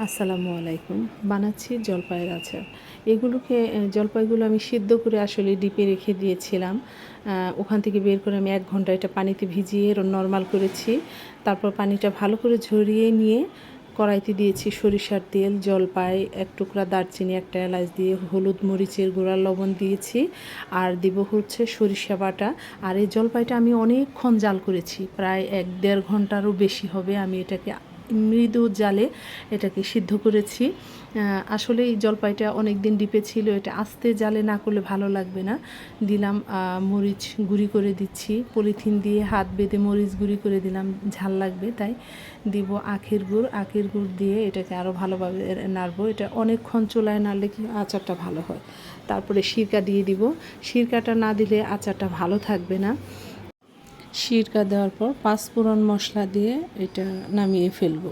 আসসালামু আলাইকুম। বানাচ্ছি জলপাইয়ের আচার। জলপাইগুলো আমি সিদ্ধ করে আসলে ডিপে রেখে দিয়েছিলাম। ওখান থেকে বের করে আমি ১ ঘন্টা এটা পানিতে ভিজিয়ে নরমাল করেছি। তারপর পানিটা ভালো করে ঝরিয়ে নিয়ে কড়াইতে দিয়েছি সরিষার তেল, জলপাই, ১ টুকরা দারচিনি, ১টা এলাচ দিয়ে হলুদ, মরিচের গুঁড়া, লবণ দিয়েছি। আর দিব হচ্ছে সরিষা বাটা। আর এই জলপাইটা আমি অনেকক্ষণ জাল করেছি, প্রায় ১-১.৫ ঘন্টারও বেশি হবে। আমি এটাকে মৃদু জালে এটাকে সিদ্ধ করেছি। আসলে এই জলপাইটা অনেক দিন ডিপে ছিল, এটা আস্তে জালে না করলে ভালো লাগবে না। দিলাম মরিচ গুঁড়ি করে দিচ্ছি, পলিথিন দিয়ে হাত বেঁধে মরিচ গুঁড়ি করে দিলাম, ঝাল লাগবে তাই। দিব আখের গুড় দিয়ে এটাকে আরও ভালোভাবে নাড়বো। এটা অনেকক্ষণ চুলায় নাড়লে কি আচারটা ভালো হয়। তারপরে সিরকা দিয়ে দিব। সিরকাটা না দিলে আচারটা ভালো থাকবে না। সিরকা দেওয়ার পর ৫ ফোড়ন মশলা দিয়ে এটা নামিয়ে ফেলবো।